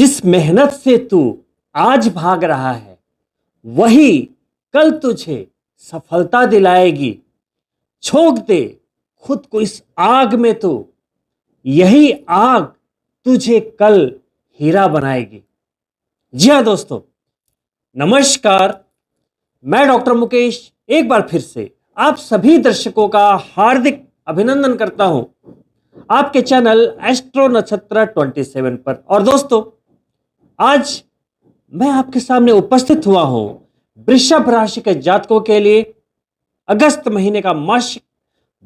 जिस मेहनत से तू आज भाग रहा है वही कल तुझे सफलता दिलाएगी। झोंक दे खुद को इस आग में तो यही आग तुझे कल हीरा बनाएगी। जी हाँ दोस्तों, नमस्कार। मैं डॉक्टर मुकेश एक बार फिर से आप सभी दर्शकों का हार्दिक अभिनंदन करता हूं आपके चैनल एस्ट्रो नक्षत्र 27 पर। और दोस्तों, आज मैं आपके सामने उपस्थित हुआ हूं वृषभ राशि के जातकों के लिए अगस्त महीने का मासिक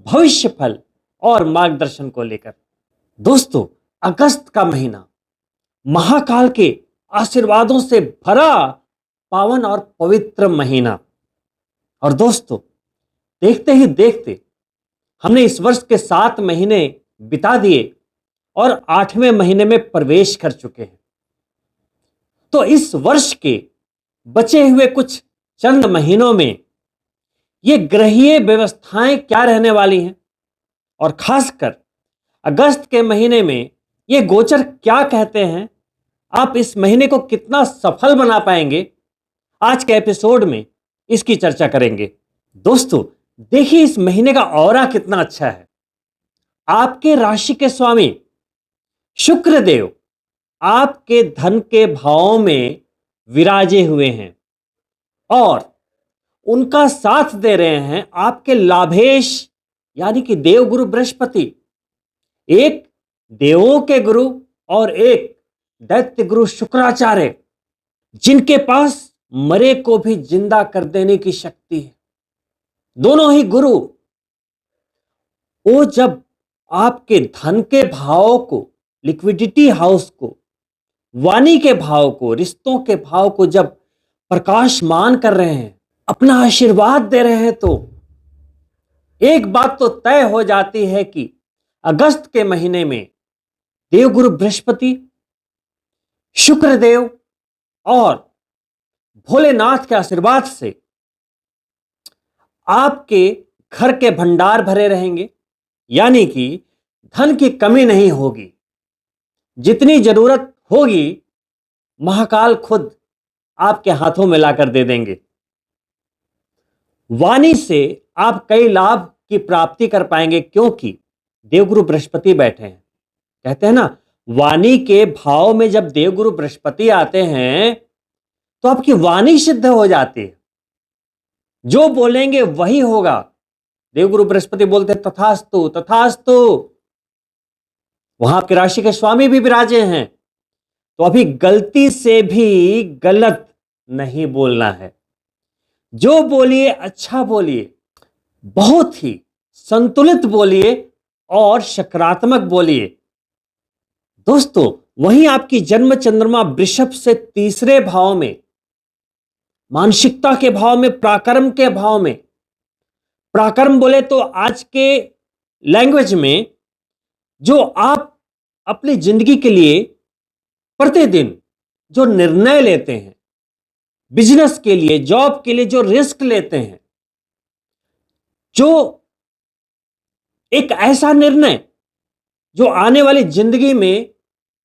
भविष्य फल और मार्गदर्शन को लेकर। दोस्तों, अगस्त का महीना महाकाल के आशीर्वादों से भरा पावन और पवित्र महीना। और दोस्तों, देखते ही देखते हमने इस वर्ष के 7 महीने बिता दिए और 8वें महीने में प्रवेश कर चुके हैं। तो इस वर्ष के बचे हुए कुछ चंद महीनों में ये ग्रहीय व्यवस्थाएं क्या रहने वाली हैं और खासकर अगस्त के महीने में ये गोचर क्या कहते हैं, आप इस महीने को कितना सफल बना पाएंगे, आज के एपिसोड में इसकी चर्चा करेंगे। दोस्तों, देखिए इस महीने का ऑरा कितना अच्छा है। आपके राशि के स्वामी शुक्र देव आपके धन के भाव में विराजे हुए हैं और उनका साथ दे रहे हैं आपके लाभेश यानी कि देवगुरु बृहस्पति, एक देवों के गुरु और एक दैत्य गुरु शुक्राचार्य, जिनके पास मरे को भी जिंदा कर देने की शक्ति है। दोनों ही गुरु वो जब आपके धन के भाव को, लिक्विडिटी हाउस को, वाणी के भाव को, रिश्तों के भाव को जब प्रकाशमान कर रहे हैं, अपना आशीर्वाद दे रहे हैं, तो एक बात तो तय हो जाती है कि अगस्त के महीने में देवगुरु बृहस्पति, शुक्रदेव और भोलेनाथ के आशीर्वाद से आपके घर के भंडार भरे रहेंगे, यानी कि धन की कमी नहीं होगी। जितनी जरूरत होगी महाकाल खुद आपके हाथों में लाकर दे देंगे। वाणी से आप कई लाभ की प्राप्ति कर पाएंगे, क्योंकि देवगुरु बृहस्पति बैठे हैं। कहते हैं ना, वाणी के भाव में जब देवगुरु बृहस्पति आते हैं तो आपकी वाणी सिद्ध हो जाती है। जो बोलेंगे वही होगा। देवगुरु बृहस्पति बोलते हैं तथास्तु तथास्तु। वहां आपके राशि के स्वामी भी विराजे हैं, तो अभी गलती से भी गलत नहीं बोलना है। जो बोलिए अच्छा बोलिए, बहुत ही संतुलित बोलिए और सकारात्मक बोलिए। दोस्तों, वहीं आपकी जन्म चंद्रमा वृषभ से तीसरे भाव में, मानसिकता के भाव में, पराक्रम के भाव में। पराक्रम बोले तो आज के लैंग्वेज में जो आप अपनी जिंदगी के लिए प्रतिदिन जो निर्णय लेते हैं, बिजनेस के लिए, जॉब के लिए जो रिस्क लेते हैं, जो एक ऐसा निर्णय जो आने वाली जिंदगी में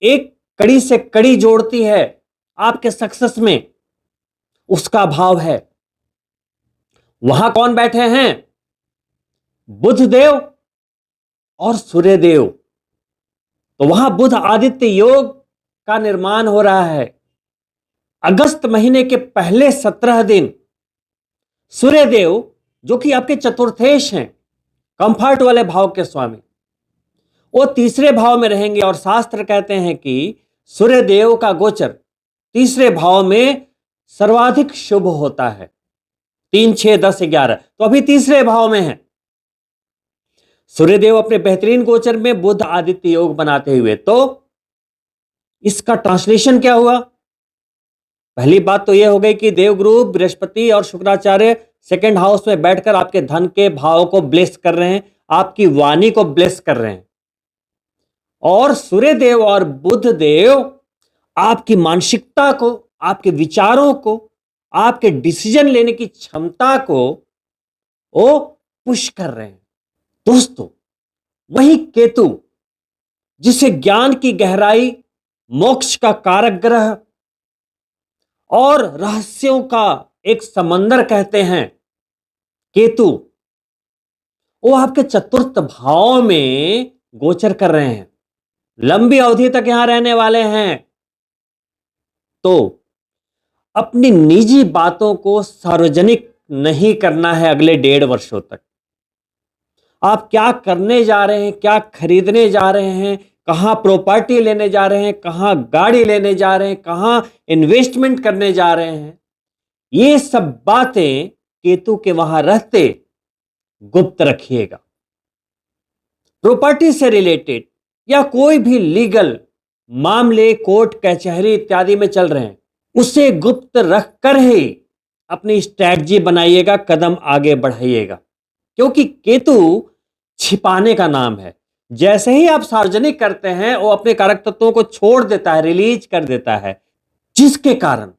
एक कड़ी से कड़ी जोड़ती है आपके सक्सेस में, उसका भाव है। वहां कौन बैठे हैं? बुध देव और सूर्य देव। तो वहां बुध आदित्य योग का निर्माण हो रहा है। अगस्त महीने के पहले 17 दिन सूर्य देव, जो कि आपके चतुर्थेश हैं, कंफर्ट वाले भाव के स्वामी, वो तीसरे भाव में रहेंगे। और शास्त्र कहते हैं कि सूर्य देव का गोचर तीसरे भाव में सर्वाधिक शुभ होता है। 3, 6, 10, 11, तो अभी तीसरे भाव में है सूर्यदेव अपने बेहतरीन गोचर में बुध आदित्य योग बनाते हुए। तो इसका ट्रांसलेशन क्या हुआ? पहली बात तो यह हो गई कि देवगुरु बृहस्पति और शुक्राचार्य सेकंड हाउस में बैठकर आपके धन के भाव को ब्लेस कर रहे हैं, आपकी वाणी को ब्लेस कर रहे हैं। और सूर्यदेव और बुध देव आपकी मानसिकता को, आपके विचारों को, आपके डिसीजन लेने की क्षमता को वो पुश कर रहे हैं। दोस्तों, वही केतु, जिसे ज्ञान की गहराई मोक्ष का कारक ग्रह और रहस्यों का एक समंदर कहते हैं केतु, वो आपके चतुर्थ भाव में गोचर कर रहे हैं, लंबी अवधि तक यहां रहने वाले हैं। तो अपनी निजी बातों को सार्वजनिक नहीं करना है अगले 1.5 वर्षों तक। आप क्या करने जा रहे हैं, क्या खरीदने जा रहे हैं, कहां प्रॉपर्टी लेने जा रहे हैं, कहां गाड़ी लेने जा रहे हैं, कहां इन्वेस्टमेंट करने जा रहे हैं, ये सब बातें केतु के वहां रहते गुप्त रखिएगा। प्रॉपर्टी से रिलेटेड या कोई भी लीगल मामले कोर्ट कचहरी इत्यादि में चल रहे हैं, उसे गुप्त रखकर ही अपनी स्ट्रैटेजी बनाइएगा, कदम आगे बढ़ाइएगा, क्योंकि केतु छिपाने का नाम है। जैसे ही आप सार्वजनिक करते हैं वो अपने कारक तत्वों को छोड़ देता है, रिलीज कर देता है, जिसके कारण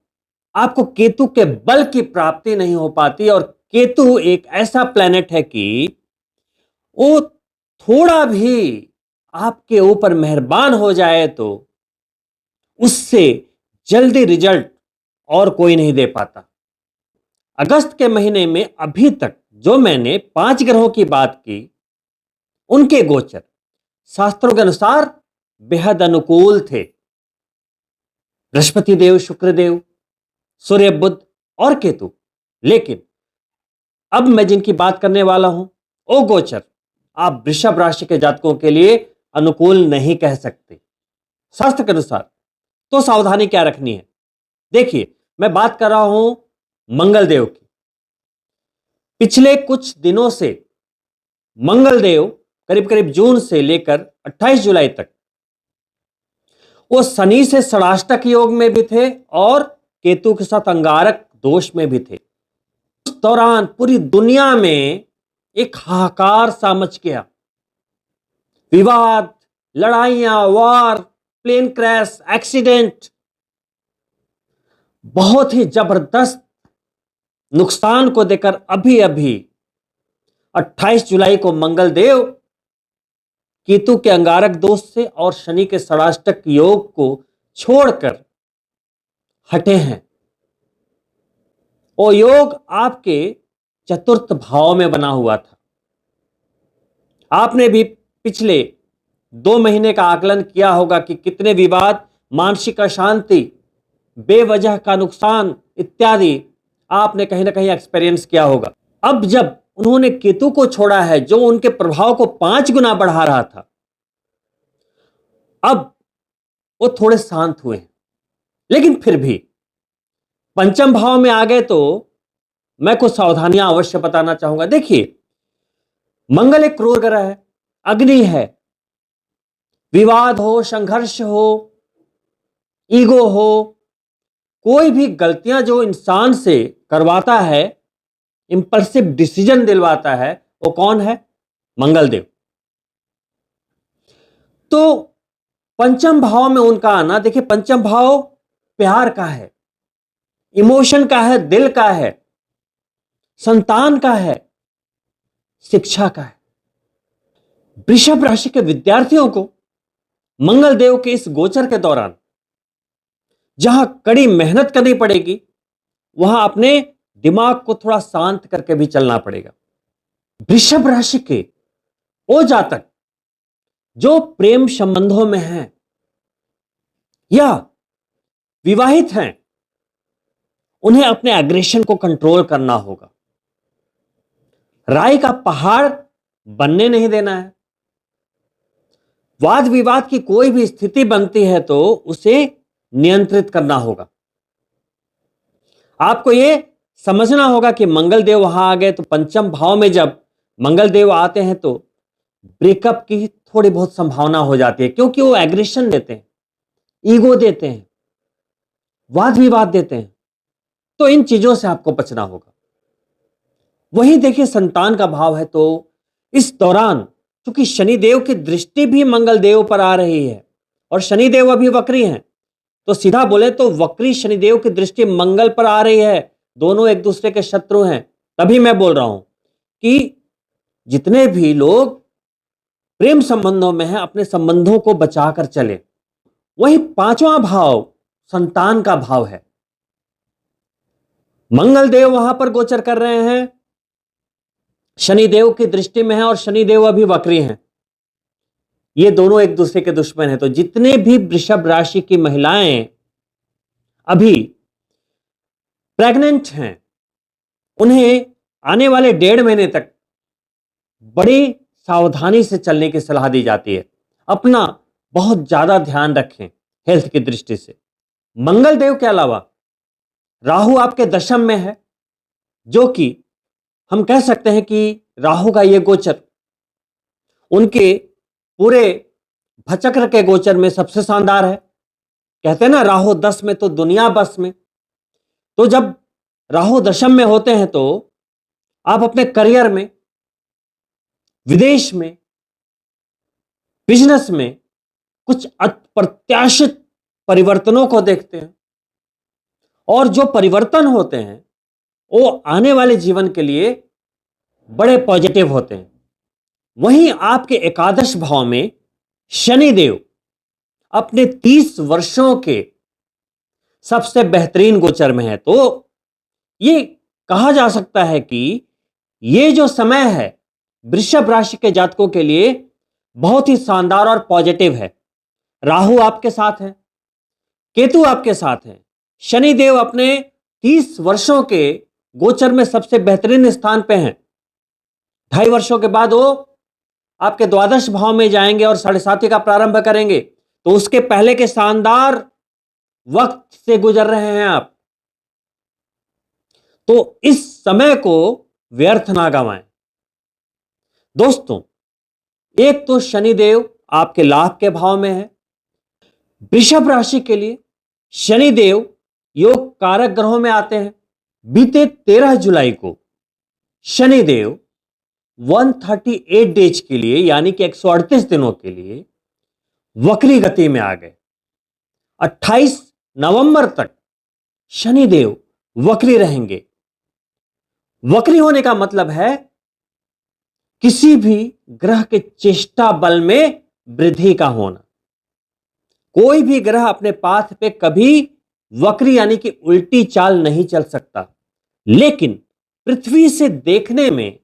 आपको केतु के बल की प्राप्ति नहीं हो पाती। और केतु एक ऐसा प्लैनेट है कि वो थोड़ा भी आपके ऊपर मेहरबान हो जाए तो उससे जल्दी रिजल्ट और कोई नहीं दे पाता। अगस्त के महीने में अभी तक जो मैंने 5 ग्रहों की बात की, उनके गोचर शास्त्रों के अनुसार बेहद अनुकूल थे। बृहस्पति देव, शुक्र देव, सूर्य, बुध और केतु। लेकिन अब मैं जिनकी बात करने वाला हूं, वो गोचर आप वृषभ राशि के जातकों के लिए अनुकूल नहीं कह सकते शास्त्र के अनुसार। तो सावधानी क्या रखनी है? देखिए, मैं बात कर रहा हूं मंगल देव की। पिछले कुछ दिनों से मंगल देव करीब करीब जून से लेकर 28 जुलाई तक वो शनि से षडाष्टक योग में भी थे और केतु के साथ अंगारक दोष में भी थे। उस दौरान पूरी दुनिया में एक हाहाकार सा मच गया। विवाद, लड़ाइयां, वार, प्लेन क्रैश, एक्सीडेंट, बहुत ही जबरदस्त नुकसान को देकर अभी अभी 28 जुलाई को मंगल देव केतु के अंगारक दोष से और शनि के षडाष्टक योग को छोड़कर हटे हैं। और योग आपके चतुर्थ भाव में बना हुआ था। आपने भी पिछले 2 महीने का आकलन किया होगा कि कितने विवाद, मानसिक अशांति, बेवजह का नुकसान इत्यादि आपने कहीं ना कहीं एक्सपीरियंस किया होगा। अब जब उन्होंने केतु को छोड़ा है, जो उनके प्रभाव को 5 गुना बढ़ा रहा था, अब वो थोड़े शांत हुए हैं। लेकिन फिर भी पंचम भाव में आ गए तो मैं कुछ सावधानियां अवश्य बताना चाहूंगा। देखिए, मंगल एक क्रूर ग्रह है, अग्नि है। विवाद हो, संघर्ष हो, ईगो हो, कोई भी गलतियां जो इंसान से करवाता है, इंपल्सिव डिसीजन दिलवाता है, वो कौन है? मंगल देव। तो पंचम भाव में उनका आना, देखिए पंचम भाव प्यार का है, इमोशन का है, दिल का है, संतान का है, शिक्षा का है। वृषभ राशि के विद्यार्थियों को मंगल देव के इस गोचर के दौरान जहां कड़ी मेहनत करनी पड़ेगी, वहां अपने दिमाग को थोड़ा शांत करके भी चलना पड़ेगा। वृषभ राशि के वो जातक जो प्रेम संबंधों में हैं या विवाहित हैं, उन्हें अपने एग्रेशन को कंट्रोल करना होगा। राय का पहाड़ बनने नहीं देना है। वाद विवाद की कोई भी स्थिति बनती है तो उसे नियंत्रित करना होगा। आपको यह समझना होगा कि मंगल देव वहां आ गए तो पंचम भाव में जब मंगल देव आते हैं तो ब्रेकअप की थोड़ी बहुत संभावना हो जाती है, क्योंकि वो एग्रेशन देते हैं, ईगो देते हैं, वाद विवाद देते हैं। तो इन चीजों से आपको बचना होगा। वहीं देखिए, संतान का भाव है तो इस दौरान क्योंकि शनिदेव की दृष्टि भी मंगल देव पर आ रही है और शनिदेव अभी वक्री हैं, तो सीधा बोले तो वक्री शनिदेव की दृष्टि मंगल पर आ रही है। दोनों एक दूसरे के शत्रु हैं। तभी मैं बोल रहा हूं कि जितने भी लोग प्रेम संबंधों में हैं, अपने संबंधों को बचाकर चले। वही पांचवा भाव संतान का भाव है। मंगल देव वहां पर गोचर कर रहे हैं, शनिदेव की दृष्टि में है और शनिदेव अभी वक्री हैं। ये दोनों एक दूसरे के दुश्मन हैं। तो जितने भी वृषभ राशि की महिलाएं अभी प्रेग्नेंट हैं, उन्हें आने वाले 1.5 महीने तक बड़ी सावधानी से चलने की सलाह दी जाती है। अपना बहुत ज्यादा ध्यान रखें हेल्थ की दृष्टि से। मंगल देव के अलावा राहु आपके दशम में है, जो कि हम कह सकते हैं कि राहु का यह गोचर उनके पूरे भचक्र के गोचर में सबसे शानदार है। कहते हैं ना, राहु 10 में तो दुनिया बस में। तो जब राहु दशम में होते हैं तो आप अपने करियर में, विदेश में, बिजनेस में कुछ अप्रत्याशित परिवर्तनों को देखते हैं। और जो परिवर्तन होते हैं वो आने वाले जीवन के लिए बड़े पॉजिटिव होते हैं। वहीं आपके एकादश भाव में शनिदेव अपने 30 वर्षों के सबसे बेहतरीन गोचर में है। तो ये कहा जा सकता है कि ये जो समय है वृषभ राशि के जातकों के लिए बहुत ही शानदार और पॉजिटिव है। राहु आपके साथ है, केतु आपके साथ है, शनिदेव अपने 30 वर्षों के गोचर में सबसे बेहतरीन स्थान पे हैं। 2.5 वर्षों के बाद वो आपके द्वादश भाव में जाएंगे और 7.5 का प्रारंभ करेंगे। तो उसके पहले के शानदार वक्त से गुजर रहे हैं आप। तो इस समय को व्यर्थ ना गंवाएं। दोस्तों, एक तो शनिदेव आपके लाभ के भाव में है। वृषभ राशि के लिए शनिदेव योग कारक ग्रहों में आते हैं। बीते 13 जुलाई को शनिदेव 138 डेज के लिए, यानी कि 138 दिनों के लिए वक्री गति में आ गए। 28 नवंबर तक शनिदेव वक्री रहेंगे। वक्री होने का मतलब है किसी भी ग्रह के चेष्टा बल में वृद्धि का होना। कोई भी ग्रह अपने पाथ पे कभी वक्री यानी कि उल्टी चाल नहीं चल सकता। लेकिन पृथ्वी से देखने में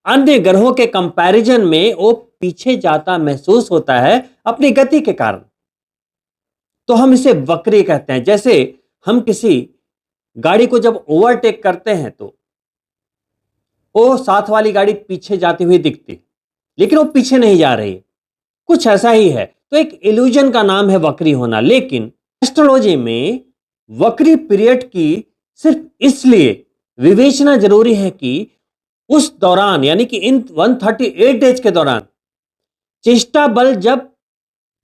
अन्य ग्रहों के कंपैरिजन में वो पीछे जाता महसूस होता है अपनी गति के कारण। तो हम इसे वक्री कहते हैं। जैसे हम किसी गाड़ी को जब ओवरटेक करते हैं तो वो साथ वाली गाड़ी पीछे जाती हुई दिखती, लेकिन वो पीछे नहीं जा रही। कुछ ऐसा ही है। तो एक इल्यूजन का नाम है वक्री होना। लेकिन एस्ट्रोलॉजी में वक्री पीरियड की सिर्फ इसलिए विवेचना जरूरी है कि उस दौरान, यानी कि इन 138 डेज के दौरान चेष्टा बल जब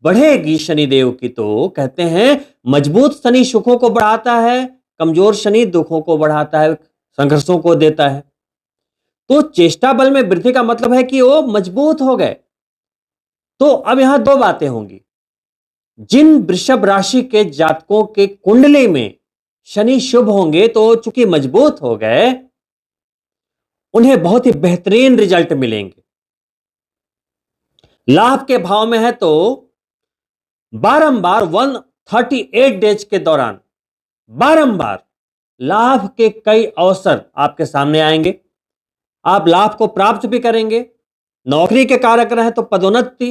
बढ़ेगी शनिदेव की, तो कहते हैं मजबूत शनि सुखों को बढ़ाता है, कमजोर शनि दुखों को बढ़ाता है, संघर्षों को देता है। तो चेष्टा बल में वृद्धि का मतलब है कि वो मजबूत हो गए। तो अब यहां दो बातें होंगी। जिन वृषभ राशि के जातकों के कुंडली में शनि शुभ होंगे, तो चूंकि मजबूत हो गए, उन्हें बहुत ही बेहतरीन रिजल्ट मिलेंगे। लाभ के भाव में है तो बारंबार 138 डेज के दौरान बारंबार लाभ के कई अवसर आपके सामने आएंगे। आप लाभ को प्राप्त भी करेंगे। नौकरी के कारक रहे तो पदोन्नति,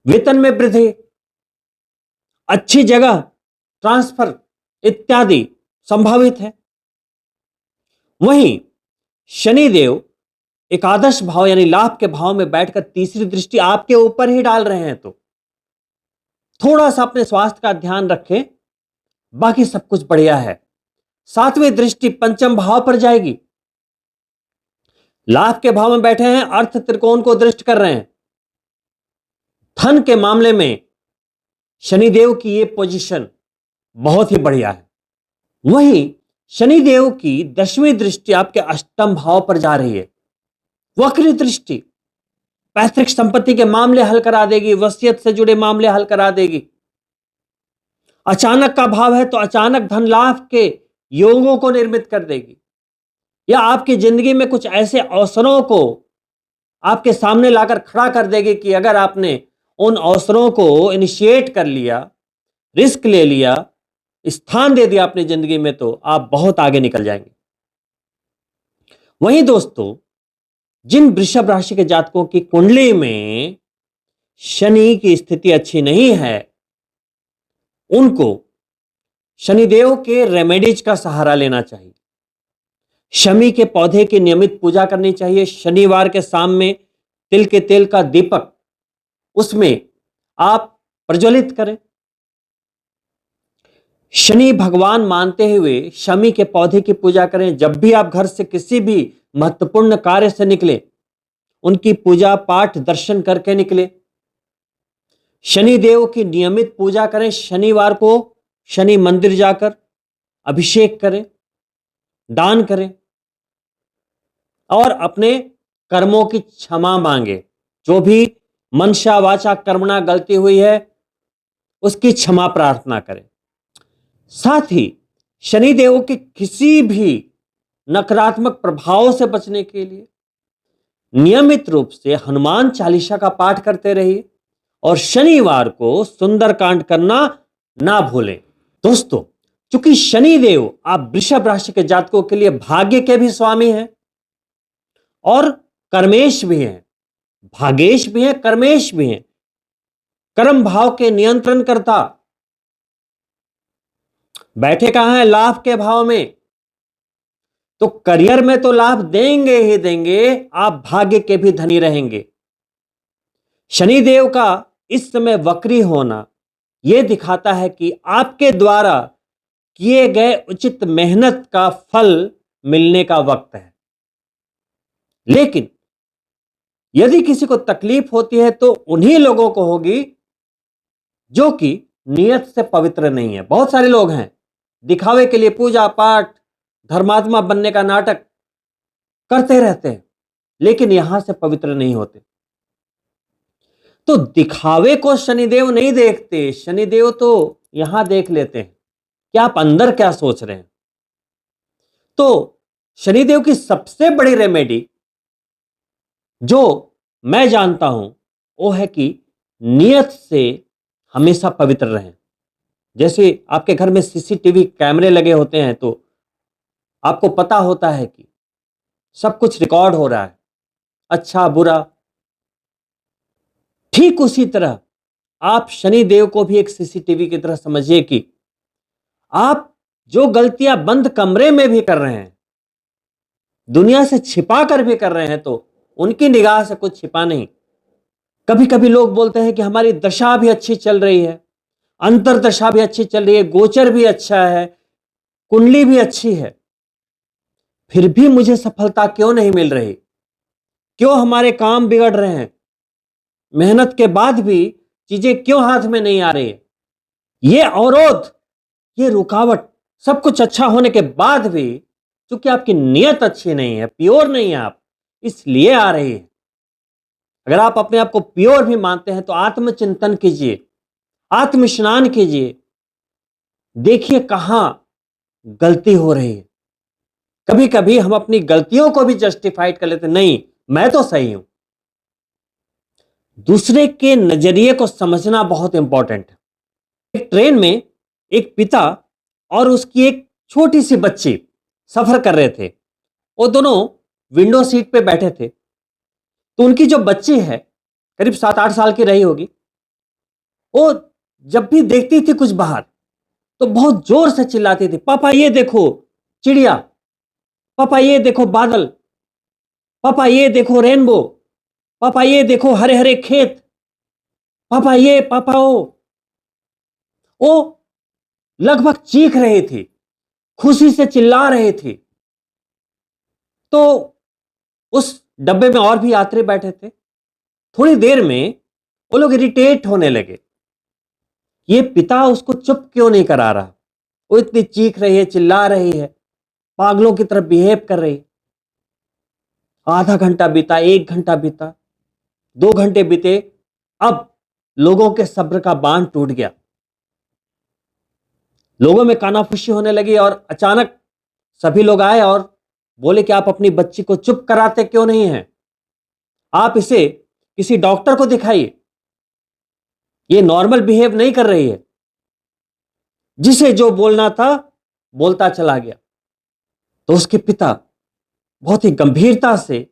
वेतन में वृद्धि, अच्छी जगह ट्रांसफर इत्यादि संभावित है। वहीं शनिदेव एकादश भाव यानी लाभ के भाव में बैठकर तीसरी दृष्टि आपके ऊपर ही डाल रहे हैं। तो थोड़ा सा अपने स्वास्थ्य का ध्यान रखें, बाकी सब कुछ बढ़िया है। 7वीं दृष्टि पंचम भाव पर जाएगी। लाभ के भाव में बैठे हैं, अर्थ त्रिकोण को दृष्ट कर रहे हैं। धन के मामले में शनिदेव की यह पोजीशन बहुत ही बढ़िया है। वहीं शनिदेव की 10वीं दृष्टि आपके अष्टम भाव पर जा रही है। वक्री दृष्टि पैतृक संपत्ति के मामले हल करा देगी, वसीयत से जुड़े मामले हल करा देगी। अचानक का भाव है तो अचानक धन लाभ के योगों को निर्मित कर देगी, या आपकी जिंदगी में कुछ ऐसे अवसरों को आपके सामने लाकर खड़ा कर देगी कि अगर आपने उन अवसरों को इनिशिएट कर लिया, रिस्क ले लिया, स्थान दे दिया अपनी जिंदगी में, तो आप बहुत आगे निकल जाएंगे। वहीं दोस्तों, जिन वृषभ राशि के जातकों की कुंडली में शनि की स्थिति अच्छी नहीं है, उनको शनिदेव के रेमेडीज का सहारा लेना चाहिए। शमी के पौधे की नियमित पूजा करनी चाहिए। शनिवार के शाम में तिल के तेल का दीपक उसमें आप प्रज्वलित करें। शनि भगवान मानते हुए शमी के पौधे की पूजा करें। जब भी आप घर से किसी भी महत्वपूर्ण कार्य से निकले, उनकी पूजा पाठ दर्शन करके निकले। शनिदेव की नियमित पूजा करें। शनिवार को शनि मंदिर जाकर अभिषेक करें, दान करें और अपने कर्मों की क्षमा मांगे। जो भी मनसा वाचा कर्मणा गलती हुई है, उसकी क्षमा प्रार्थना करें। साथ ही शनिदेव के किसी भी नकारात्मक प्रभावों से बचने के लिए नियमित रूप से हनुमान चालीसा का पाठ करते रहिए और शनिवार को सुंदरकांड करना ना भूलें। दोस्तों, चूंकि शनिदेव आप वृषभ राशि के जातकों के लिए भाग्य के भी स्वामी हैं और कर्मेश भी हैं, भागेश भी हैं, कर्मेश भी हैं, कर्म भाव के नियंत्रण करता। बैठे कहां हैं? लाभ के भाव में। तो करियर में तो लाभ देंगे ही देंगे, आप भाग्य के भी धनी रहेंगे। शनिदेव का इस समय वक्री होना यह दिखाता है कि आपके द्वारा किए गए उचित मेहनत का फल मिलने का वक्त है। लेकिन यदि किसी को तकलीफ होती है तो उन्हीं लोगों को होगी जो कि नियत से पवित्र नहीं है। बहुत सारे लोग हैं, दिखावे के लिए पूजा पाठ, धर्मात्मा बनने का नाटक करते रहते हैं, लेकिन यहां से पवित्र नहीं होते। तो दिखावे को शनिदेव नहीं देखते, शनिदेव तो यहां देख लेते हैं कि आप अंदर क्या सोच रहे हैं। तो शनिदेव की सबसे बड़ी रेमेडी जो मैं जानता हूं वो है कि नियत से हमेशा पवित्र रहें। जैसे आपके घर में सीसीटीवी कैमरे लगे होते हैं तो आपको पता होता है कि सब कुछ रिकॉर्ड हो रहा है, अच्छा बुरा। ठीक उसी तरह आप शनिदेव को भी एक सीसीटीवी की तरह समझिए कि आप जो गलतियां बंद कमरे में भी कर रहे हैं, दुनिया से छिपा कर भी कर रहे हैं, तो उनकी निगाह से कुछ छिपा नहीं। कभी कभी लोग बोलते हैं कि हमारी दशा भी अच्छी चल रही है, अंतरदशा भी अच्छी चल रही है, गोचर भी अच्छा है, कुंडली भी अच्छी है, फिर भी मुझे सफलता क्यों नहीं मिल रही? क्यों हमारे काम बिगड़ रहे हैं? मेहनत के बाद भी चीजें क्यों हाथ में नहीं आ रही है? ये अवरोध, ये रुकावट, सब कुछ अच्छा होने के बाद भी क्योंकि आपकी नियत अच्छी नहीं है, प्योर नहीं है आप, इसलिए आ रही है। अगर आप अपने आप को प्योर भी मानते हैं तो आत्मचिंतन कीजिए, आत्म स्नान कीजिए, देखिए कहां गलती हो रही है। कभी कभी हम अपनी गलतियों को भी जस्टिफाइड कर लेते, नहीं मैं तो सही हूं। दूसरे के नजरिए को समझना बहुत इंपॉर्टेंट है। एक ट्रेन में एक पिता और उसकी एक छोटी सी बच्ची सफर कर रहे थे। वो दोनों विंडो सीट पे बैठे थे। तो उनकी जो बच्ची है, करीब 7-8 साल की रही होगी, वो जब भी देखती थी कुछ बाहर तो बहुत जोर से चिल्लाती थी, पापा ये देखो चिड़िया, पापा ये देखो बादल, पापा ये देखो रेनबो, पापा ये देखो हरे हरे खेत, पापा ये पापा वो लगभग चीख रही थी, खुशी से चिल्ला रही थी। तो उस डब्बे में और भी यात्री बैठे थे। थोड़ी देर में वो लोग इरिटेट होने लगे, ये पिता उसको चुप क्यों नहीं करा रहा, वो इतनी चीख रही है, चिल्ला रही है, पागलों की तरफ बिहेव कर रही। आधा घंटा बीता, 1 घंटा बीता, 2 घंटे बीते। अब लोगों के सब्र का बांध टूट गया, लोगों में कानाफूसी होने लगी और अचानक सभी लोग आए और बोले कि आप अपनी बच्ची को चुप कराते क्यों नहीं हैं, आप इसे किसी डॉक्टर को दिखाइए। ये नॉर्मल बिहेव नहीं कर रही है। जिसे जो बोलना था बोलता चला गया। तो उसके पिता बहुत ही गंभीरता से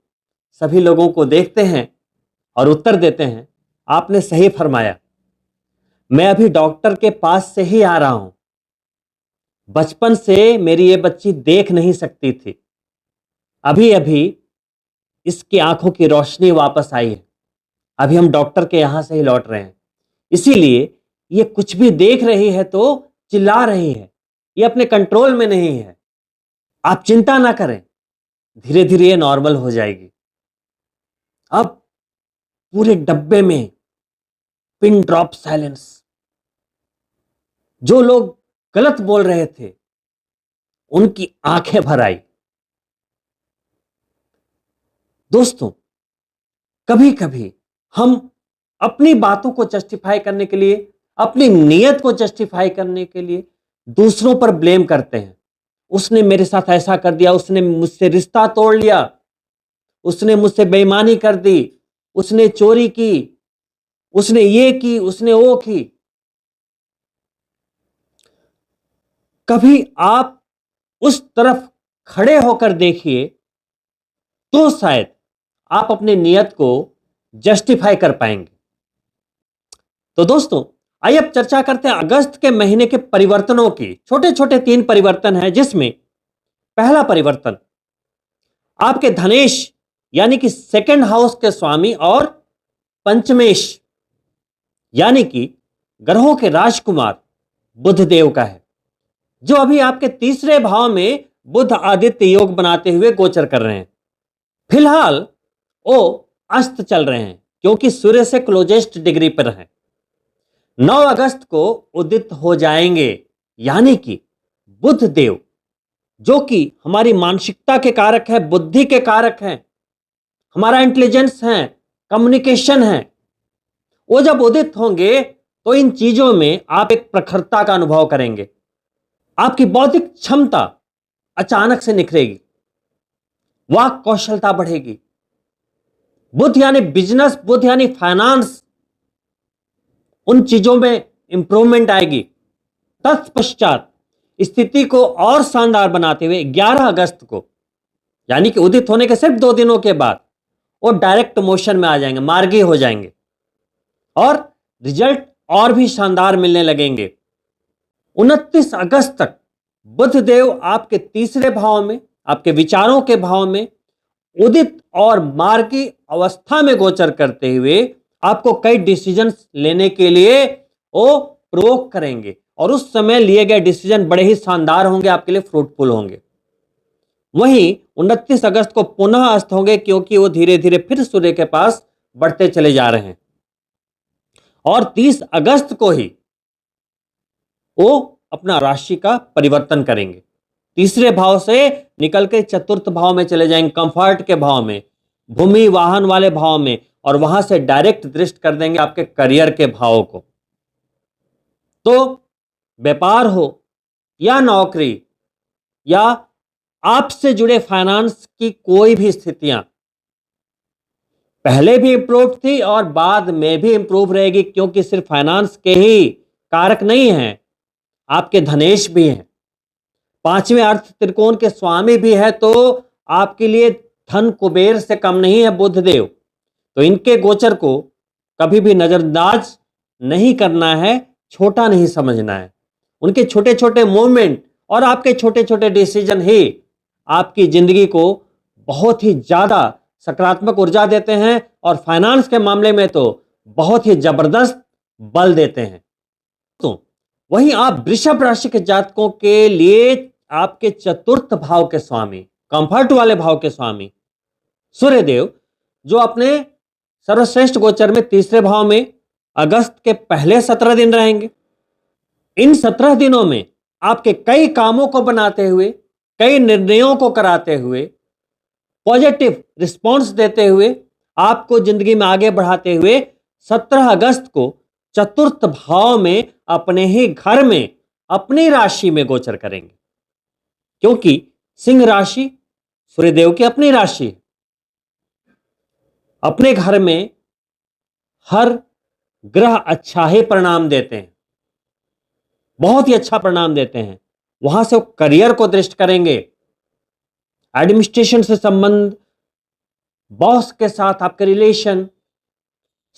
सभी लोगों को देखते हैं और उत्तर देते हैं, आपने सही फरमाया, मैं अभी डॉक्टर के पास से ही आ रहा हूं। बचपन से मेरी ये बच्ची देख नहीं सकती थी, अभी अभी इसकी आंखों की रोशनी वापस आई है। अभी हम डॉक्टर के यहां से ही लौट रहे हैं, इसीलिए ये कुछ भी देख रही है तो चिल्ला रही है, ये अपने कंट्रोल में नहीं है। आप चिंता ना करें, धीरे धीरे ये नॉर्मल हो जाएगी। अब पूरे डब्बे में पिन ड्रॉप साइलेंस। जो लोग गलत बोल रहे थे उनकी आंखें भर आई। दोस्तों, कभी कभी हम अपनी बातों को जस्टिफाई करने के लिए, अपनी नीयत को जस्टिफाई करने के लिए दूसरों पर ब्लेम करते हैं। उसने मेरे साथ ऐसा कर दिया, उसने मुझसे रिश्ता तोड़ लिया, उसने मुझसे बेईमानी कर दी, उसने चोरी की, उसने ये की, उसने वो की। कभी आप उस तरफ खड़े होकर देखिए तो शायद आप अपने नियत को जस्टिफाई कर पाएंगे। तो दोस्तों, आइए अब चर्चा करते हैं अगस्त के महीने के परिवर्तनों की। छोटे छोटे 3 परिवर्तन हैं, जिसमें पहला परिवर्तन आपके धनेश यानी कि सेकंड हाउस के स्वामी और पंचमेश यानी कि ग्रहों के राजकुमार बुध देव का है, जो अभी आपके तीसरे भाव में बुध आदित्य योग बनाते हुए गोचर कर रहे हैं। फिलहाल वो अस्त चल रहे हैं क्योंकि सूर्य से क्लोजेस्ट डिग्री पर है। 9 अगस्त को उदित हो जाएंगे, यानी कि बुध देव, जो कि हमारी मानसिकता के कारक है, बुद्धि के कारक हैं, हमारा इंटेलिजेंस है, कम्युनिकेशन है, वो जब उदित होंगे तो इन चीजों में आप एक प्रखरता का अनुभव करेंगे। आपकी बौद्धिक क्षमता अचानक से निखरेगी, वाक कौशलता बढ़ेगी। बुध यानी बिजनेस, बुध यानी फाइनेंस, उन चीजों में इंप्रूवमेंट आएगी। तत्पश्चात स्थिति को और शानदार बनाते हुए 11 अगस्त को, यानी कि उदित होने के सिर्फ 2 दिनों के बाद, वो डायरेक्ट मोशन में आ जाएंगे, मार्गी हो जाएंगे और रिजल्ट और भी शानदार मिलने लगेंगे। 29 अगस्त तक बुध देव आपके तीसरे भाव में, आपके विचारों के भाव में उदित और मार्गी अवस्था में गोचर करते हुए आपको कई डिसीजंस लेने के लिए वो प्रोवोक करेंगे, और उस समय लिए गए डिसीजन बड़े ही शानदार होंगे, आपके लिए फ्रूटफुल होंगे। वहीं 29 अगस्त को पुनः अस्त होंगे, क्योंकि वो धीरे धीरे फिर सूर्य के पास बढ़ते चले जा रहे हैं। और 30 अगस्त को ही वो अपना राशि का परिवर्तन करेंगे, तीसरे भाव से निकल के चतुर्थ भाव में चले जाएंगे, कंफर्ट के भाव में, भूमि वाहन वाले भाव में, और वहां से डायरेक्ट दृष्टि कर देंगे आपके करियर के भाव को। तो व्यापार हो या नौकरी या आपसे जुड़े फाइनेंस की कोई भी स्थितियां पहले भी इंप्रूव थी और बाद में भी इंप्रूव रहेगी, क्योंकि सिर्फ फाइनेंस के ही कारक नहीं हैं, आपके धनेश भी हैं, 5वें अर्थ त्रिकोण के स्वामी भी है। तो आपके लिए धन कुबेर से कम नहीं है बुध देव। तो इनके गोचर को कभी भी नजरअंदाज नहीं करना है, छोटा नहीं समझना है। उनके छोटे छोटे मूवमेंट और आपके छोटे छोटे डिसीजन ही आपकी जिंदगी को बहुत ही ज्यादा सकारात्मक ऊर्जा देते हैं, और फाइनेंस के मामले में तो बहुत ही जबरदस्त बल देते हैं। तो वहीं आप वृषभ राशि के जातकों के लिए आपके चतुर्थ भाव के स्वामी, कंफर्ट वाले भाव के स्वामी सूर्यदेव, जो अपने सर्वश्रेष्ठ गोचर में तीसरे भाव में अगस्त के पहले 17 दिन रहेंगे। इन 17 दिनों में आपके कई कामों को बनाते हुए, कई निर्णयों को कराते हुए, पॉजिटिव रिस्पॉन्स देते हुए, आपको जिंदगी में आगे बढ़ाते हुए 17 अगस्त को चतुर्थ भाव में अपने ही घर में अपनी राशि में गोचर करेंगे, क्योंकि सिंह राशि सूर्यदेव की अपनी राशि है। अपने घर में हर ग्रह अच्छा ही परिणाम देते हैं, बहुत ही अच्छा परिणाम देते हैं। वहां से वो करियर को दृष्ट करेंगे, एडमिनिस्ट्रेशन से संबंध, बॉस के साथ आपके रिलेशन,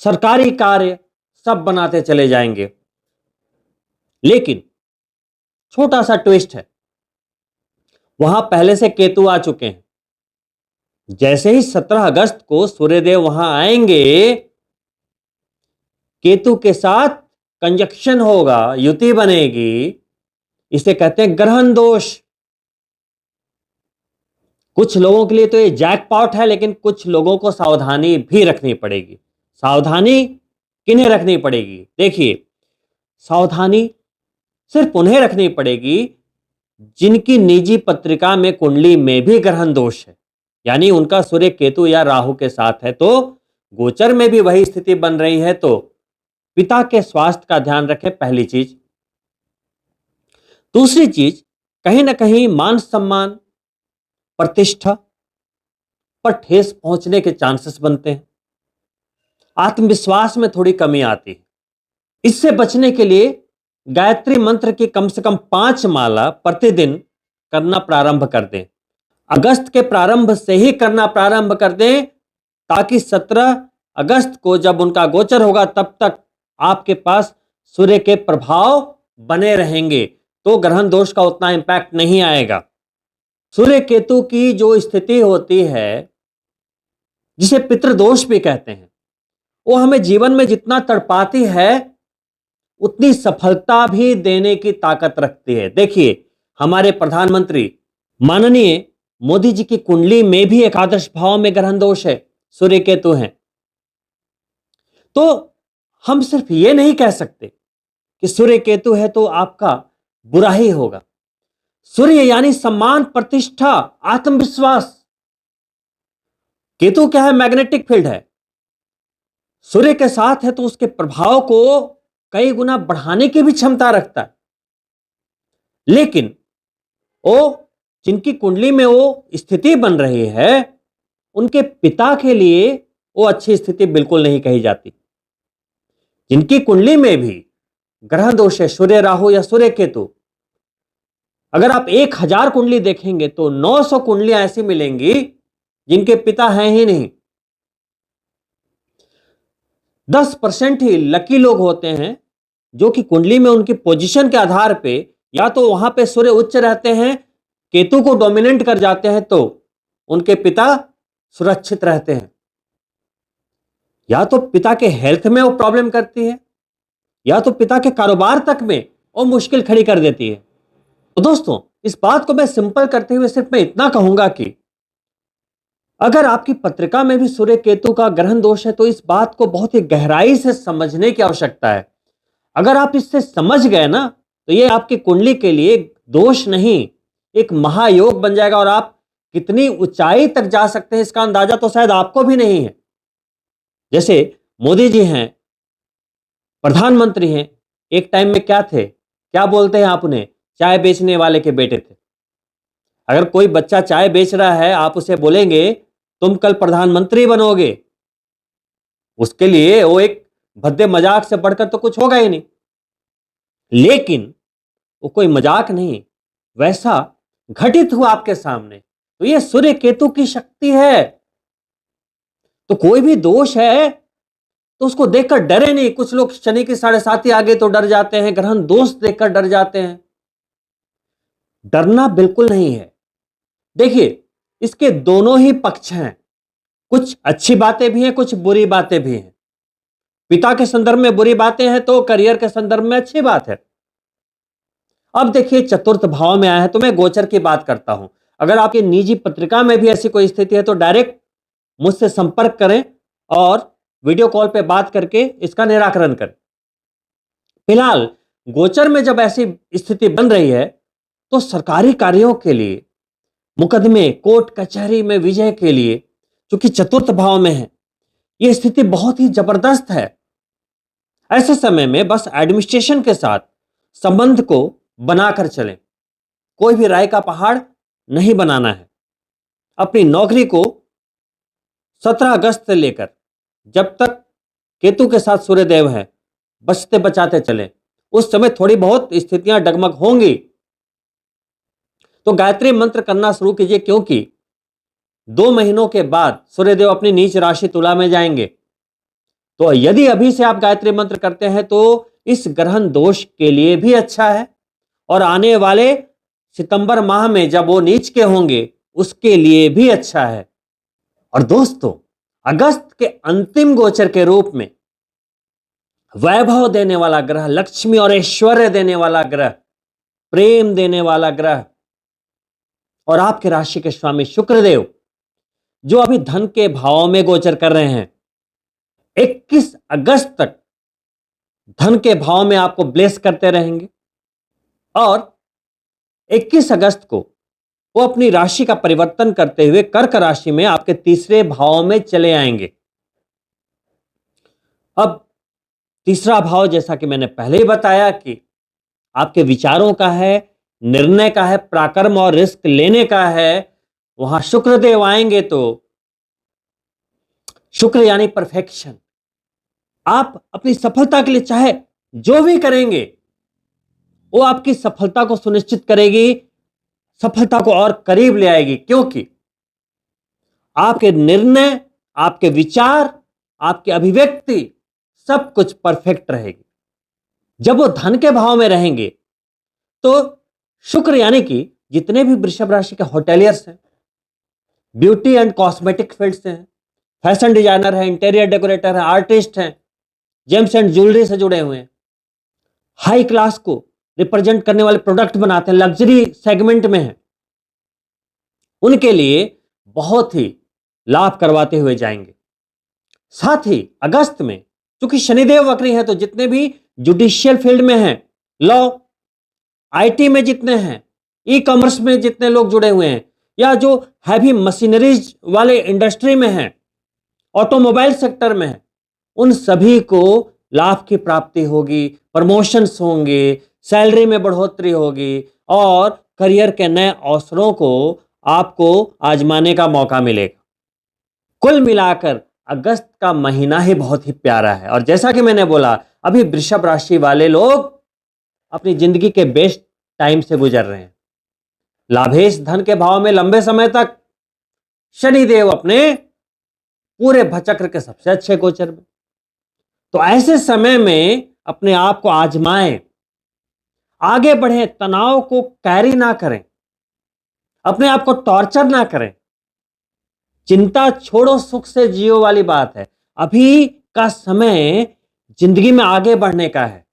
सरकारी कार्य सब बनाते चले जाएंगे। लेकिन छोटा सा ट्विस्ट है, वहां पहले से केतु आ चुके हैं। जैसे ही 17 अगस्त को सूर्यदेव वहां आएंगे, केतु के साथ कंजक्शन होगा, युति बनेगी। इसे कहते हैं ग्रहण दोष। कुछ लोगों के लिए तो ये जैकपॉट है, लेकिन कुछ लोगों को सावधानी भी रखनी पड़ेगी। सावधानी किन्हें रखनी पड़ेगी? देखिए, सावधानी सिर्फ उन्हें रखनी पड़ेगी जिनकी निजी पत्रिका में कुंडली में भी ग्रहण दोष है, यानी उनका सूर्य केतु या राहु के साथ है, तो गोचर में भी वही स्थिति बन रही है, तो पिता के स्वास्थ्य का ध्यान रखें, पहली चीज। दूसरी चीज, कहीं ना कहीं मान सम्मान, प्रतिष्ठा पर ठेस पहुंचने के चांसेस बनते हैं। आत्मविश्वास में थोड़ी कमी आती है। इससे बचने के लिए गायत्री मंत्र की कम से कम 5 माला प्रतिदिन करना प्रारंभ कर दें। अगस्त के प्रारंभ से ही करना प्रारंभ कर दें, ताकि 17 अगस्त को जब उनका गोचर होगा तब तक आपके पास सूर्य के प्रभाव बने रहेंगे, तो ग्रहण दोष का उतना इंपैक्ट नहीं आएगा। सूर्य केतु की जो स्थिति होती है, जिसे पितृदोष भी कहते हैं, वो हमें जीवन में जितना तड़पाती है उतनी सफलता भी देने की ताकत रखती है। देखिए, हमारे प्रधानमंत्री माननीय मोदी जी की कुंडली में भी एकादश भाव में ग्रहण दोष है, सूर्य केतु हैं। तो हम सिर्फ ये नहीं कह सकते कि सूर्य केतु है तो आपका बुरा ही होगा। सूर्य यानी सम्मान, प्रतिष्ठा, आत्मविश्वास। केतु क्या है? मैग्नेटिक फील्ड है। सूर्य के साथ है तो उसके प्रभाव को कई गुना बढ़ाने की भी क्षमता रखता है। लेकिन वो जिनकी कुंडली में वो स्थिति बन रही है, उनके पिता के लिए वो अच्छी स्थिति बिल्कुल नहीं कही जाती। जिनकी कुंडली में भी ग्रह दोष है, सूर्य राहु या सूर्य केतु, अगर आप 1000 कुंडली देखेंगे तो 900 कुंडलियां ऐसी मिलेंगी जिनके पिता हैं ही नहीं। 10% ही लकी लोग होते हैं जो कि कुंडली में उनकी पोजीशन के आधार पे या तो वहां पे सूर्य उच्च रहते हैं, केतु को डोमिनेंट कर जाते हैं, तो उनके पिता सुरक्षित रहते हैं। या तो पिता के हेल्थ में वो प्रॉब्लम करती है, या तो पिता के कारोबार तक में वो मुश्किल खड़ी कर देती है। तो दोस्तों, इस बात को मैं सिंपल करते हुए सिर्फ मैं इतना कहूंगा कि अगर आपकी पत्रिका में भी सूर्य केतु का ग्रहण दोष है, तो इस बात को बहुत ही गहराई से समझने की आवश्यकता है। अगर आप इससे समझ गए ना, तो ये आपकी कुंडली के लिए दोष नहीं, एक महायोग बन जाएगा, और आप कितनी ऊंचाई तक जा सकते हैं इसका अंदाजा तो शायद आपको भी नहीं है। जैसे मोदी जी हैं, प्रधानमंत्री हैं, एक टाइम में क्या थे, क्या बोलते हैं आप उन्हें? चाय बेचने वाले के बेटे थे। अगर कोई बच्चा चाय बेच रहा है, आप उसे बोलेंगे तुम कल प्रधानमंत्री बनोगे, उसके लिए वो एक भद्दे मजाक से बढ़कर तो कुछ होगा ही नहीं। लेकिन वो कोई मजाक नहीं, वैसा घटित हुआ आपके सामने। तो ये सूर्य केतु की शक्ति है। तो कोई भी दोष है तो उसको देखकर डरे नहीं। कुछ लोग शनि की 7.5 आ गए तो डर जाते हैं, ग्रहण दोष देखकर डर जाते हैं। डरना बिल्कुल नहीं है। देखिए, इसके दोनों ही पक्ष हैं, कुछ अच्छी बातें भी हैं, कुछ बुरी बातें भी हैं। पिता के संदर्भ में बुरी बातें हैं तो करियर के संदर्भ में अच्छी बात है। अब देखिए, चतुर्थ भाव में आया है तो मैं गोचर की बात करता हूं। अगर आपकी निजी पत्रिका में भी ऐसी कोई स्थिति है तो डायरेक्ट मुझसे संपर्क करें और वीडियो कॉल पे बात करके इसका निराकरण करें। फिलहाल गोचर में जब ऐसी स्थिति बन रही है तो सरकारी कार्यों के लिए, मुकदमे, कोर्ट कचहरी में विजय के लिए, चूंकि चतुर्थ भाव में है, यह स्थिति बहुत ही जबरदस्त है। ऐसे समय में बस एडमिनिस्ट्रेशन के साथ संबंध को बनाकर चलें। कोई भी राय का पहाड़ नहीं बनाना है। अपनी नौकरी को 17 अगस्त से लेकर जब तक केतु के साथ सूर्यदेव है बचते बचाते चलें। उस समय थोड़ी बहुत स्थितियां डगमग होंगी, तो गायत्री मंत्र करना शुरू कीजिए, क्योंकि 2 महीनों के बाद सूर्यदेव अपनी नीच राशि तुला में जाएंगे। तो यदि अभी से आप गायत्री मंत्र करते हैं तो इस ग्रहण दोष के लिए भी अच्छा है, और आने वाले सितंबर माह में जब वो नीच के होंगे उसके लिए भी अच्छा है। और दोस्तों, अगस्त के अंतिम गोचर के रूप में वैभव देने वाला ग्रह, लक्ष्मी और ऐश्वर्य देने वाला ग्रह, प्रेम देने वाला ग्रह और आपके राशि के स्वामी शुक्रदेव, जो अभी धन के भाव में गोचर कर रहे हैं, 21 अगस्त तक धन के भाव में आपको ब्लेस करते रहेंगे। और 21 अगस्त को वो अपनी राशि का परिवर्तन करते हुए कर्क राशि में आपके तीसरे भाव में चले आएंगे। अब तीसरा भाव, जैसा कि मैंने पहले ही बताया, कि आपके विचारों का है, निर्णय का है, पराक्रम और रिस्क लेने का है। वहां शुक्रदेव आएंगे तो शुक्र यानी परफेक्शन। आप अपनी सफलता के लिए चाहे जो भी करेंगे वो आपकी सफलता को सुनिश्चित करेगी, सफलता को और करीब ले आएगी, क्योंकि आपके निर्णय, आपके विचार, आपकी अभिव्यक्ति सब कुछ परफेक्ट रहेगी। जब वो धन के भाव में रहेंगे तो शुक्र यानी कि जितने भी वृषभ राशि के होटेलियर्स हैं, ब्यूटी एंड कॉस्मेटिक फील्ड से हैं, फैशन डिजाइनर हैं, इंटीरियर डेकोरेटर हैं, आर्टिस्ट हैं, जेम्स एंड ज्वेलरी से जुड़े हुए हैं, हाई क्लास को रिप्रेजेंट करने वाले प्रोडक्ट बनाते हैं, लग्जरी सेगमेंट में हैं, उनके लिए बहुत ही लाभ करवाते हुए जाएंगे। साथ ही अगस्त में चूंकि शनिदेव वक्री है, तो जितने भी जुडिशियल फील्ड में हैं, लॉ, आईटी में जितने हैं, ई कॉमर्स में जितने लोग जुड़े हुए हैं, या जो हैवी मशीनरीज वाले इंडस्ट्री में हैं, ऑटोमोबाइल सेक्टर में हैं, उन सभी को लाभ की प्राप्ति होगी, प्रमोशंस होंगे, सैलरी में बढ़ोतरी होगी और करियर के नए अवसरों को आपको आजमाने का मौका मिलेगा। कुल मिलाकर अगस्त का महीना ही बहुत ही प्यारा है। और जैसा कि मैंने बोला, अभी वृषभ राशि वाले लोग अपनी जिंदगी के बेस्ट टाइम से गुजर रहे हैं। लाभेश धन के भाव में लंबे समय तक शनिदेव अपने पूरे भचक्र के सबसे अच्छे गोचर में। तो ऐसे समय में अपने आप को आजमाएं, आगे बढ़े, तनाव को कैरी ना करें, अपने आप को टॉर्चर ना करें, चिंता छोड़ो, सुख से जियो वाली बात है। अभी का समय जिंदगी में आगे बढ़ने का है।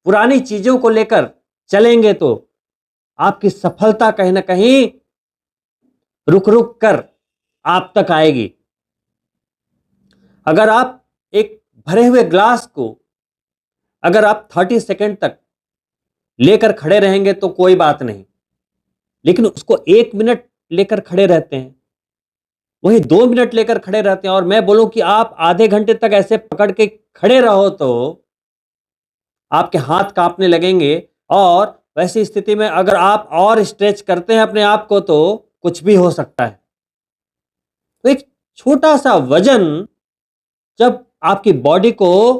पुरानी चीजों को लेकर चलेंगे तो आपकी सफलता कहीं ना कहीं रुक रुक कर आप तक आएगी। अगर आप एक भरे हुए ग्लास को अगर आप 30 सेकंड तक लेकर खड़े रहेंगे तो कोई बात नहीं, लेकिन उसको 1 मिनट लेकर खड़े रहते हैं, वही 2 मिनट लेकर खड़े रहते हैं, और मैं बोलूं कि आप आधे घंटे तक ऐसे पकड़ के खड़े रहो तो आपके हाथ कांपने लगेंगे। और वैसी स्थिति में अगर आप और स्ट्रेच करते हैं अपने आप को तो कुछ भी हो सकता है। तो एक छोटा सा वजन जब आपकी बॉडी को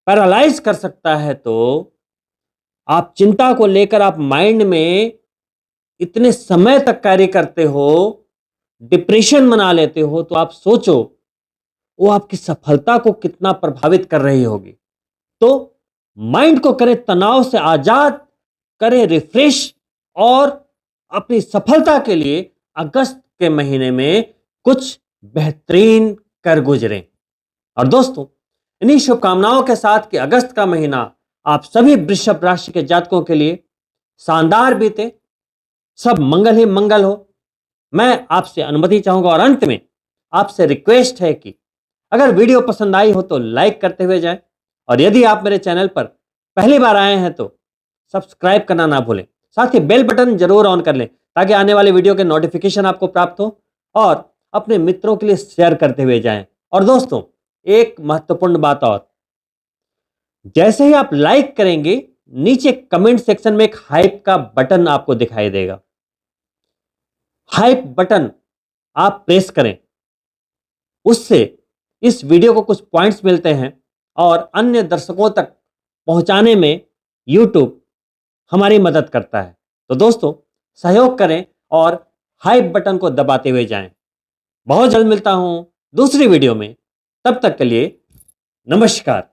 पैरालाइज कर सकता है, तो आप चिंता को लेकर आप माइंड में इतने समय तक कैरी करते हो, डिप्रेशन मना लेते हो, तो आप सोचो वो आपकी सफलता को कितना प्रभावित कर रही होगी। तो माइंड को करें तनाव से आजाद, करें रिफ्रेश, और अपनी सफलता के लिए अगस्त के महीने में कुछ बेहतरीन कर गुजरें। और दोस्तों, इन्हीं शुभकामनाओं के साथ कि अगस्त का महीना आप सभी वृषभ राशि के जातकों के लिए शानदार बीते, सब मंगल ही मंगल हो, मैं आपसे अनुमति चाहूंगा। और अंत में आपसे रिक्वेस्ट है कि अगर वीडियो पसंद आई हो तो लाइक करते हुए जाएं, और यदि आप मेरे चैनल पर पहली बार आए हैं तो सब्सक्राइब करना ना भूलें। साथ ही बेल बटन जरूर ऑन कर लें ताकि आने वाले वीडियो के नोटिफिकेशन आपको प्राप्त हो, और अपने मित्रों के लिए शेयर करते हुए जाएं। और दोस्तों, एक महत्वपूर्ण बात और, जैसे ही आप लाइक करेंगे, नीचे कमेंट सेक्शन में एक हाइप का बटन आपको दिखाई देगा। हाइप बटन आप प्रेस करें, उससे इस वीडियो को कुछ पॉइंट्स मिलते हैं और अन्य दर्शकों तक पहुंचाने में यूट्यूब हमारी मदद करता है। तो दोस्तों, सहयोग करें और हाइप बटन को दबाते हुए जाएं। बहुत जल्द मिलता हूं दूसरी वीडियो में। तब तक के लिए नमस्कार।